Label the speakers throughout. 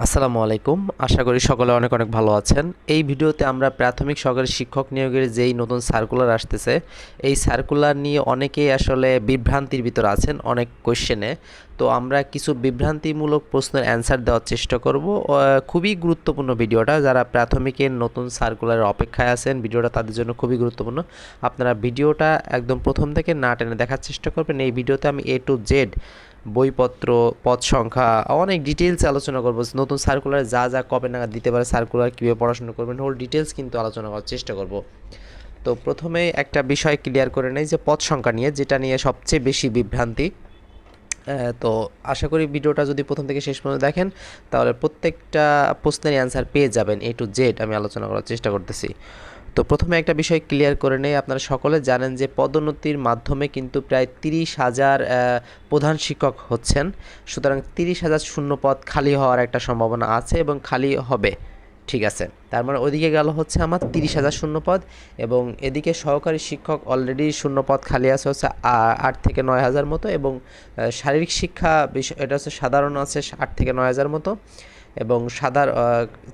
Speaker 1: আসসালামু আলাইকুম। আশা করি সকলে অনেক অনেক ভালো আছেন। এই ভিডিওতে আমরা প্রাথমিক সহকারী শিক্ষক নিয়োগের যেই নতুন সার্কুলার আসতেছে, এই সার্কুলার নিয়ে অনেকেই আসলে বিভ্রান্তির ভিতর আছেন অনেক কোয়েশ্চেনে। তো আমরা কিছু বিভ্রান্তিমূলক প্রশ্নের অ্যান্সার দেওয়ার চেষ্টা করব। খুবই গুরুত্বপূর্ণ ভিডিওটা, যারা প্রাথমিকের নতুন সার্কুলারের অপেক্ষায় আছেন ভিডিওটা তাদের জন্য খুবই গুরুত্বপূর্ণ। আপনারা ভিডিওটা একদম প্রথম থেকে না টেনে দেখার চেষ্টা করবেন। এই ভিডিওতে আমি A to Z বইপত্র, পদ সংখ্যা, অনেক ডিটেলস আলোচনা করব। নতুন সার্কুলারে যা যা কবে নাগাদ দিতে পারে, সার্কুলার কীভাবে পড়াশোনা করবেন, হোল ডিটেলস কিন্তু আলোচনা করার চেষ্টা করব। তো প্রথমে একটা বিষয় ক্লিয়ার করে নেই যে পদ সংখ্যা নিয়ে, যেটা নিয়ে সবচেয়ে বেশি বিভ্রান্তি। তো আশা করি ভিডিওটা যদি প্রথম থেকে শেষ পর্যন্ত দেখেন তাহলে প্রত্যেকটা প্রশ্নের অ্যান্সার পেয়ে যাবেন। A to Z আমি আলোচনা করার চেষ্টা করতেছি। তো প্রথমে একটা বিষয় ক্লিয়ার করে নেই, আপনারা সকলে জানেন যে পদোন্নতির মাধ্যমে কিন্তু প্রায় 30,000 প্রধান শিক্ষক হচ্ছেন। সুতরাং 30,000 শূন্য পদ খালি হওয়ার একটা সম্ভাবনা আছে এবং খালি হবে। ঠিক আছে, তার মানে ওইদিকে গেল হচ্ছে আমার 30,000 শূন্যপদ, এবং এদিকে সহকারী শিক্ষক অলরেডি শূন্যপদ খালি আছে হচ্ছে 8 থেকে 9,000 মতো, এবং শারীরিক শিক্ষা বিষয় এটা হচ্ছে সাধারণ আছে 8 থেকে 9,000 মতো, এবং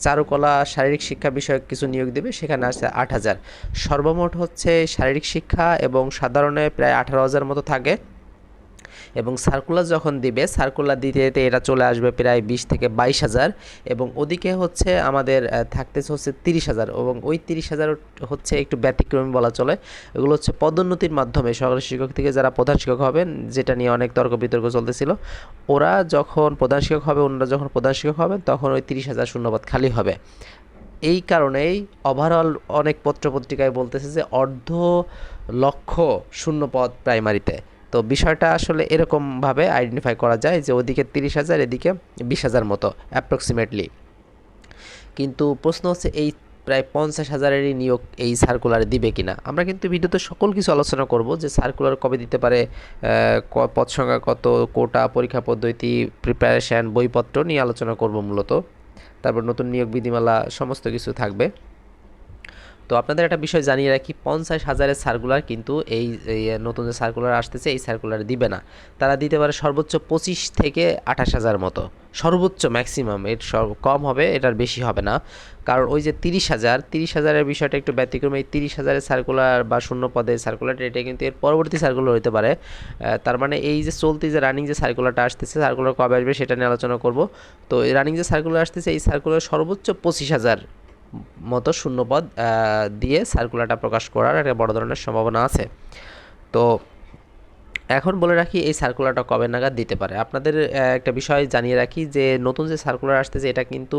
Speaker 1: চারুকলা শারীরিক শিক্ষা বিষয়ক কিছু নিয়োগ দেবে, সেখানে আছে 8,000। সর্বমোট হচ্ছে শারীরিক শিক্ষা এবং সাধারণে প্রায় 18,000 মতো থাকে। এবং সার্কুলার যখন দিবে, সার্কুলার দিতে দিতে এটা চলে আসবে প্রায় 20 থেকে 22,000, এবং ওদিকে হচ্ছে আমাদের থাকতেছে হচ্ছে 30,000, এবং ওই 30,000 হচ্ছে একটু ব্যতিক্রমী বলা চলে। এগুলো হচ্ছে পদোন্নতির মাধ্যমে সহকারী শিক্ষক থেকে যারা প্রধান শিক্ষক হবেন, যেটা নিয়ে অনেক তর্ক বিতর্ক চলতেছিল। ওরা যখন প্রধান শিক্ষক হবে, অন্যরা যখন প্রধান শিক্ষক হবেন, তখন ওই 30,000 শূন্যপদ খালি হবে। এই কারণেই ওভারঅল অনেক পত্রপত্রিকায় বলতেছে যে অর্ধ লক্ষ শূন্যপদ প্রাইমারিতে। তো বিষয়টা আসলে এরকমভাবে আইডেন্টিফাই করা যায় যে ওদিকে 30,000, এদিকে 20,000 মতো অ্যাপ্রক্সিমেটলি। কিন্তু প্রশ্ন হচ্ছে এই প্রায় 50,000-এরই নিয়োগ এই সার্কুলারে দিবে কিনা। আমরা কিন্তু ভিডিওতে সকল কিছু আলোচনা করব যে সার্কুলার কবে দিতে পারে, পদ সংখ্যা কত, কোটা, পরীক্ষা পদ্ধতি, প্রিপারেশান, বইপত্র নিয়ে আলোচনা করব মূলত। তারপর নতুন নিয়োগ বিধিমালা, সমস্ত কিছু থাকবে। তো আপনাদের একটা বিষয় জানিয়ে রাখি, 50,000-এর সার্কুলার কিন্তু এই নতুন যে সার্কুলার আসতেছে এই সার্কুলার দিবে না। তারা দিতে পারে সর্বোচ্চ 25 থেকে 28,000 মতো, সর্বোচ্চ ম্যাক্সিমাম। এর কম হবে, এটার বেশি হবে না। কারণ ওই যে 30,000-এর বিষয়টা একটু ব্যতিক্রম। এই 30,000-এর সার্কুলার বা শূন্য পদের সার্কুলার, এটা কিন্তু এর পরবর্তী সার্কুলার হতে পারে। তার মানে এই যে চলতি যে রানিং যে সার্কুলারটা আসতেছে, সার্কুলার কবে আসবে সেটা নিয়ে আলোচনা করব। তো এই রানিং যে সার্কুলার আসতেছে, এই সার্কুলার সর্বোচ্চ 25,000 মতো শূন্যপদ দিয়ে সার্কুলারটা প্রকাশ করার একটা বড় ধরনের সম্ভাবনা আছে। তো এখন বলে রাখি এই সার্কুলারটা কবে নাগাদ দিতে পারে। আপনাদের একটা বিষয় জানিয়ে রাখি যে নতুন যে সার্কুলার আসতেছে এটা কিন্তু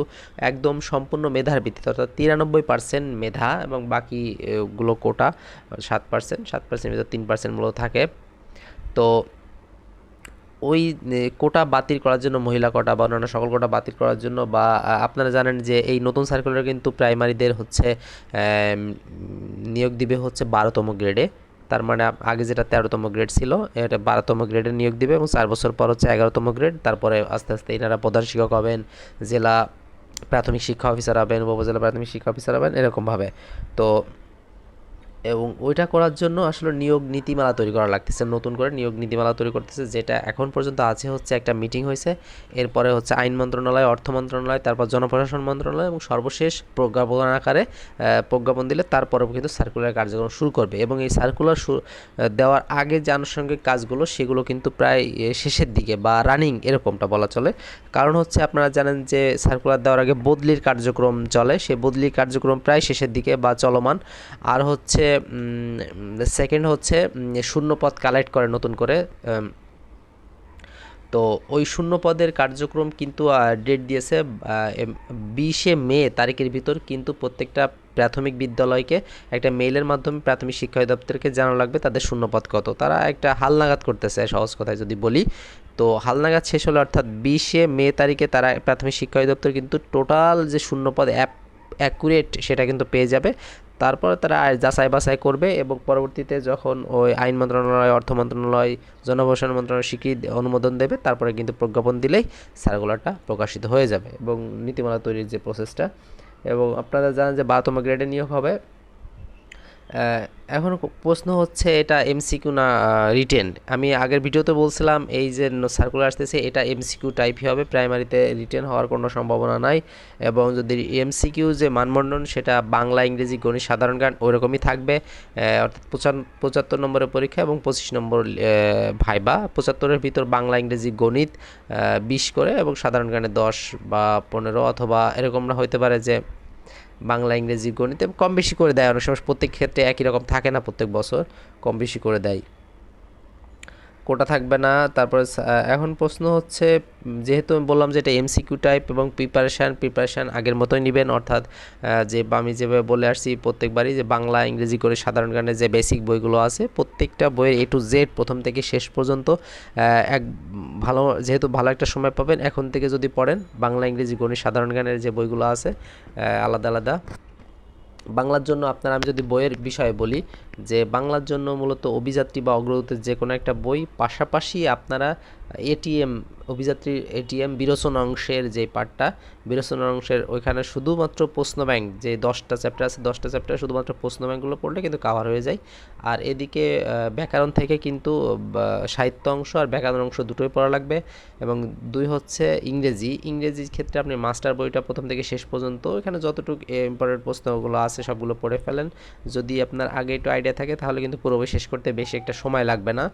Speaker 1: একদম সম্পূর্ণ মেধার ভিত্তিতে, অর্থাৎ 93% মেধা এবং বাকিগুলো কোটা 7%, 7% ভিতরে 3% মূলত থাকে। তো ওই কোটা বাতিল করার জন্য, মহিলা কোটা বা অন্যান্য সকল কোটা বাতিল করার জন্য, বা আপনারা জানেন যে এই নতুন সার্কুলার কিন্তু প্রাইমারিদের হচ্ছে নিয়োগ দিবে হচ্ছে 12তম গ্রেডে। তার মানে আগে যেটা 13তম গ্রেড ছিল, এটা 12তম গ্রেডে নিয়োগ দিবে, এবং 4 বছর পর হচ্ছে 11তম গ্রেড। তারপরে আস্তে আস্তে এনারা প্রধান শিক্ষক হবেন, জেলা প্রাথমিক শিক্ষা অফিসার হবেন, উপজেলা প্রাথমিক শিক্ষা অফিসার হবেন, এরকমভাবে। তো এবং ওইটা করার জন্য আসলে নিয়োগ নীতিমালা তৈরি করা লাগতেছে, নতুন করে নিয়োগ নীতিমালা তৈরি করতেছে, যেটা এখন পর্যন্ত আছে হচ্ছে একটা মিটিং হয়েছে। এরপরে হচ্ছে আইন মন্ত্রণালয়, অর্থ মন্ত্রণালয়, তারপর জনপ্রশাসন মন্ত্রণালয়, এবং সর্বশেষ প্রজ্ঞাপন আকারে প্রজ্ঞাপন দিলে তারপরে কিন্তু সার্কুলার কার্যক্রম শুরু করবে। এবং এই সার্কুলার দেওয়ার আগে যে আনুষঙ্গিক কাজগুলো, সেগুলো কিন্তু প্রায় শেষের দিকে বা রানিং এরকমটা বলা চলে। কারণ হচ্ছে আপনারা জানেন যে সার্কুলার দেওয়ার আগে বদলির কার্যক্রম চলে, সেই বদলির কার্যক্রম প্রায় শেষের দিকে বা চলমান। আর হচ্ছে সেকেন্ড হচ্ছে শূন্যপদ কালেক্ট করে নতুন করে। তো ওই শূন্য পদের কার্যক্রম কিন্তু ডেট দিয়েছে 20শে মে তারিখের ভিতর, কিন্তু প্রত্যেকটা প্রাথমিক বিদ্যালয়কে একটা মেইলের মাধ্যমে প্রাথমিক শিক্ষা অধিদপ্তরকে জানানো লাগবে তাদের শূন্যপদ কত। তারা একটা হালনাগাদ করতেছে, সহজ কথায় যদি বলি। তো হালনাগাদ শেষ হলো, অর্থাৎ 20শে মে তারিখে তারা প্রাথমিক শিক্ষা অধিদপ্তর কিন্তু টোটাল যে শূন্যপদ অ্যাকুরেট সেটা কিন্তু পেয়ে যাবে। তারপর তারা যাচাই বাছাই করবে, এবং পরবর্তীতে যখন ওই আইন মন্ত্রণালয়, অর্থ মন্ত্রণালয়, জনপ্রশাসন মন্ত্রণালয় স্বীকৃতি অনুমোদন দেবে, তারপরে কিন্তু প্রজ্ঞাপন দিলেই সার্কুলারটা প্রকাশিত হয়ে যাবে এবং নীতিমালা তৈরির যে প্রসেসটা। এবং আপনারা জানেন যে 12তম গ্রেডে নিয়োগ হবে, আহ, এখন প্রশ্ন হচ্ছে এটা এমসিকিউ না রিটেন। আমি আগের ভিডিওতে বলছিলাম এই যে সার্কুলার আসতেছে এটা এমসিকিউ টাইপই হবে, প্রাইমারিতে রিটেন হওয়ার কোনো সম্ভাবনা নাই। এবং যদি এমসিকিউ যে মানবন্ধন সেটা বাংলা, ইংরেজি, গণিত, সাধারণ জ্ঞান ওইরকমই থাকবে। অর্থাৎ 75 নম্বরের পরীক্ষা এবং 25 নম্বর ভাইবা। 75-এর ভিতর বাংলা, ইংরেজি, গণিত 20 করে এবং সাধারণ জ্ঞানে 10 বা 15, অথবা এরকম না হইতে পারে যে বাংলা, ইংরেজি, গণিতে কম বেশি করে দেয়। অনেক সময় প্রত্যেক ক্ষেত্রে একই রকম থাকে না, প্রত্যেক বছর কম বেশি করে দেয়, কোটা থাকবে না। তারপরে এখন প্রশ্ন হচ্ছে যেহেতু আমি বললাম যে এটা এমসিকিউ টাইপ এবং প্রিপারেশান আগের মতোই নেবেন, অর্থাৎ যে আমি যেভাবে বলে আসছি প্রত্যেকবারই যে বাংলা, ইংরেজি করে সাধারণ জ্ঞানের যে বেসিক বইগুলো আছে প্রত্যেকটা বইয়ের A to Z প্রথম থেকে শেষ পর্যন্ত এক ভালো, যেহেতু ভালো একটা সময় পাবেন এখন থেকে যদি পড়েন বাংলা, ইংরেজি, গণিত, সাধারণ জ্ঞানের যে বইগুলো আছে আলাদা আলাদা। বাংলার জন্য আপনার আমি যদি বইয়ের বিষয়ে বলি যে বাংলার জন্য মূলত অভিযাত্রী বা অগ্রগতির যে কোনো একটা বই, পাশাপাশি আপনারা এটিএম, অভিযাত্রীর এটিএম বিরোচন অংশের যে পার্টটা, বিরোচন অংশের ওইখানে শুধুমাত্র প্রশ্ন ব্যাংক যে 10টা চ্যাপ্টার আছে 10টা চ্যাপ্টার শুধুমাত্র প্রশ্ন ব্যাংকগুলো পড়লে কিন্তু কাভার হয়ে যায়। আর এদিকে ব্যাকরণ থেকে কিন্তু সাহিত্য অংশ আর ব্যাকরণ অংশ দুটোই পড়া লাগবে। এবং 2 হচ্ছে ইংরেজির ক্ষেত্রে আপনি মাস্টার বইটা প্রথম থেকে শেষ পর্যন্ত এখানে যতটুকু ইম্পর্টেন্ট প্রশ্নগুলো আছে সবগুলো পড়ে ফেলেন। যদি আপনার আগে একটু আইডিয়া থাকে তাহলে কিন্তু পুরো বই শেষ করতে বেশি একটা সময় লাগবে না।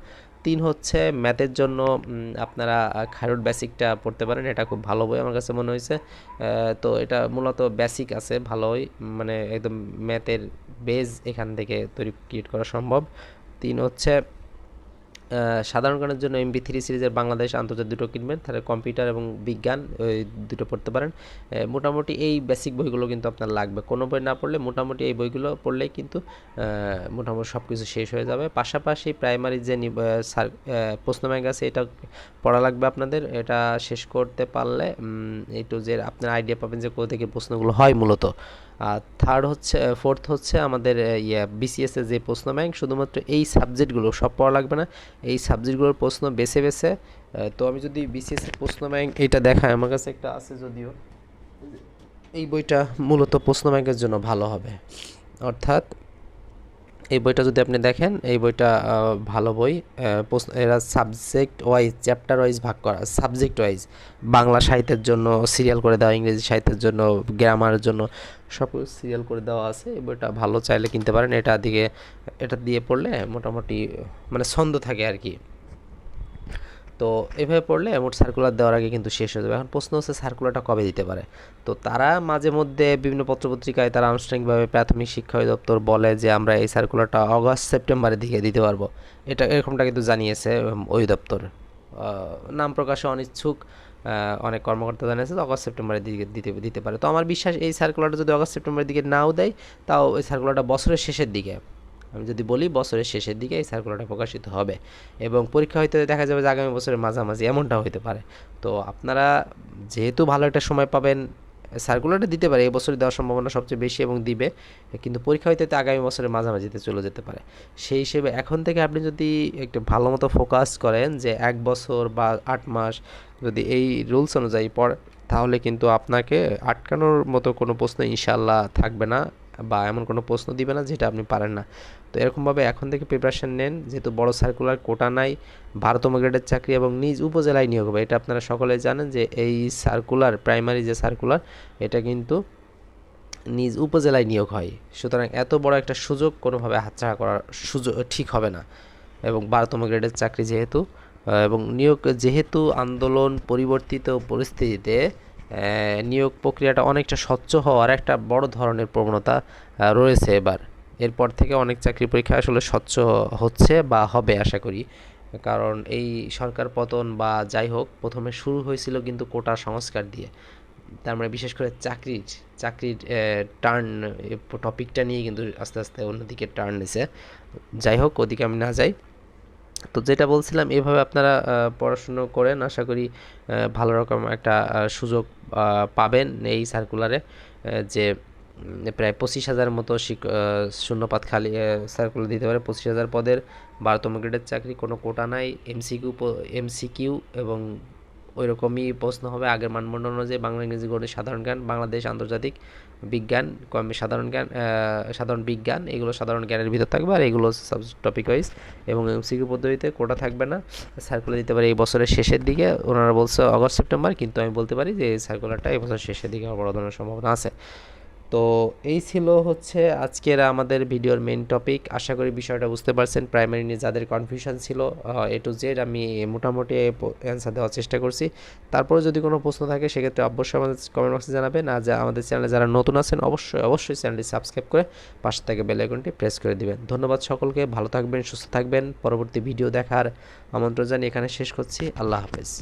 Speaker 1: 3 হচ্ছে ম্যাথের জন্য আপনারা খায়রুট বেসিকটা পড়তে পারেন, এটা খুব ভালো বই আমার কাছে মনে হয়েছে। তো এটা মূলত বেসিক আছে ভালোই, মানে একদম ম্যাথের বেজ এখান থেকে তৈরি ক্রিয়েট করা সম্ভব। 3 হচ্ছে সাধারণ জ্ঞানের জন্য MP3 সিরিজের বাংলাদেশ, আন্তর্জাতিক দুটো কিনবেন, তাহলে কম্পিউটার এবং বিজ্ঞান ওই দুটো পড়তে পারেন। মোটামুটি এই বেসিক বইগুলো কিন্তু আপনার লাগবে, কোনো বই না পড়লে মোটামুটি এই বইগুলো পড়লেই কিন্তু মোটামুটি সব কিছু শেষ হয়ে যাবে। পাশাপাশি প্রাইমারি যে প্রশ্ন ব্যাংক আছে এটা পড়া লাগবে আপনাদের, এটা শেষ করতে পারলে একটু যে আপনার আইডিয়া পাবেন যে কোথা থেকে প্রশ্নগুলো হয় মূলত। আর ফোর্থ হচ্ছে আমাদের BCS এর যে প্রশ্ন ব্যাংক, শুধুমাত্র এই সাবজেক্টগুলো সব পড়া লাগবে না, এই সাবজেক্টগুলোর প্রশ্ন বেছে বেছে। তো আমি যদি BCS এর প্রশ্ন ব্যাংক এইটা দেখাই, আমার কাছে একটা আছে যদিও, এই বইটা মূলত প্রশ্ন ব্যাংকের জন্য ভালো হবে। অর্থাৎ এই বইটা যদি আপনি দেখেন এই বইটা ভালো বই। এরা সাবজেক্ট ওয়াইজ, চ্যাপ্টার ওয়াইজ ভাগ করা, সাবজেক্ট ওয়াইজ বাংলা সাহিত্যের জন্য সিরিয়াল করে দেওয়া, ইংরেজি সাহিত্যের জন্য, গ্রামারের জন্য সব সিরিয়াল করে দেওয়া আছে। এই বইটা ভালো, চাইলে কিনতে পারেন। এটা দিয়ে পড়লে মোটামুটি মানে ছন্দ থাকে আর কি। তো এভাবে পড়লে মোট সার্কুলার দেওয়ার আগে কিন্তু শেষ হয়ে যাবে। এখন প্রশ্ন হচ্ছে সার্কুলারটা কবে দিতে পারে। তো তারা মাঝে মধ্যে বিভিন্ন পত্রপত্রিকায় তারা আনুষ্ঠানিকভাবে প্রাথমিক শিক্ষা অধিদপ্তর বলে যে আমরা এই সার্কুলারটা অগস্ট সেপ্টেম্বরের দিকে দিতে পারবো, এটা এরকমটা কিন্তু জানিয়েছে অধিদপ্তর। নাম প্রকাশে অনিচ্ছুক অনেক কর্মকর্তা জানিয়েছে অগস্ট সেপ্টেম্বরের দিকে দিতে পারে। তো আমার বিশ্বাস এই সার্কুলারটা যদি অগস্ট সেপ্টেম্বরের দিকে নাও দেয়, তাও এই সার্কুলারটা বছরের শেষের দিকে, আমি যদি বলি বছরের শেষের দিকে এই সার্কুলারটা প্রকাশিত হবে। এবং পরীক্ষা হইতে দেখা যাবে যে আগামী বছরের মাঝামাঝি, এমনটা হতে পারে। তো আপনারা যেহেতু ভালো একটা সময় পাবেন, সার্কুলারটা দিতে পারে এবছরে দেওয়ার সম্ভাবনা সবচেয়ে বেশি এবং দিবে, কিন্তু পরীক্ষা হইতে আগামী বছরের মাঝামাঝিতে চলে যেতে পারে। সেই হিসেবে এখন থেকে আপনি যদি একটু ভালো মতো ফোকাস করেন যে 1 বছর বা 8 মাস যদি এই রুলস অনুযায়ী পড়ে, তাহলে কিন্তু আপনাকে আটকানোর মতো কোনো প্রশ্ন ইনশাল্লাহ থাকবে না, বা এমন কোনো প্রশ্ন দিবে না যেটা আপনি পারেন না। তো এরকমভাবে এখন থেকে প্রিপারেশান নেন, যেহেতু বড় সার্কুলার, কোটা নাই, 12তম গ্রেডের চাকরি এবং নিজ উপজেলায় নিয়োগ হবে। এটা আপনারা সকলেই জানেন যে এই সার্কুলার, প্রাইমারি যে সার্কুলার, এটা কিন্তু নিজ উপজেলায় নিয়োগ হয়। সুতরাং এত বড় একটা সুযোগ কোনোভাবে হাতছাড়া করার সুযোগ ঠিক হবে না। এবং 12তম গ্রেডের চাকরি যেহেতু, এবং নিয়োগ যেহেতু আন্দোলন পরিবর্তিত পরিস্থিতিতে নিয়োগ প্রক্রিয়াটা অনেকটা স্বচ্ছ হওয়ার একটা বড় ধরনের প্রবণতা রয়েছে এবার। এরপর থেকে অনেক চাকরি পরীক্ষা আসলে স্বচ্ছ হচ্ছে বা হবে আশা করি। কারণ এই সরকার পতন বা যাই হোক, প্রথমে শুরু হয়েছিল কিন্তু কোটা সংস্কার দিয়ে। তার মানে বিশেষ করে চাকরির টার্ন টপিকটা নিয়ে কিন্তু আস্তে আস্তে অন্যদিকে টার্ন নিছে। যাই হোক, ওদিকে আমি না যাই। তো যেটা বলছিলাম, এভাবে আপনারা পড়াশুনো করেন, আশা করি ভালো রকম একটা সুযোগ পাবেন এই সার্কুলারে। যে প্রায় 25,000 মতো শূন্যপদ খালি সার্কুলার দিতে পারে, 25,000 পদের, 12তম গ্রেডের চাকরি, কোনো কোটা নাই, এমসিকিউ এবং ওই রকমই প্রশ্ন হবে আগের মানদণ্ড অনুযায়ী বাংলা, ইংরেজি, গণিত, সাধারণ জ্ঞান, বাংলাদেশ, আন্তর্জাতিক, বিজ্ঞান, সাধারণ জ্ঞান, সাধারণ বিজ্ঞান, এগুলো সাধারণ জ্ঞানের ভিতর থাকবে। আর এগুলো সাব টপিক ওয়াইজ এবং এমসিকিউ পদ্ধতিতে কোটা থাকবে না। সার্কুলার দিতে পারে এই বছরের শেষের দিকে, ওনারা বলছে অগস্ট সেপ্টেম্বর, কিন্তু আমি বলতে পারি যে এই সার্কুলারটা এই বছর শেষের দিকে বড় ধরনের সম্ভাবনা আছে। তো এই ছিল হচ্ছে আজকের আমাদের ভিডিওর মেইন টপিক। আশা করি বিষয়টা বুঝতে পারছেন। প্রাইমারি নিয়ে যাদের কনফিউশন ছিল এ টু জেড আমি মোটামুটি অ্যান্সার দেওয়ার চেষ্টা করছি। তারপরে যদি কোনো প্রশ্ন থাকে সেক্ষেত্রে অবশ্যই আমাদের কমেন্ট বক্সে জানাবেন। আর আমাদের চ্যানেলে যারা নতুন আছেন অবশ্যই চ্যানেলটি সাবস্ক্রাইব করে পাশে থেকে বেল আইকনটি প্রেস করে দিবেন। ধন্যবাদ সকলকে, ভালো থাকবেন, সুস্থ থাকবেন। পরবর্তী ভিডিও দেখার আমন্ত্রণ জানিয়ে এখানে শেষ করছি। আল্লাহ হাফেজ।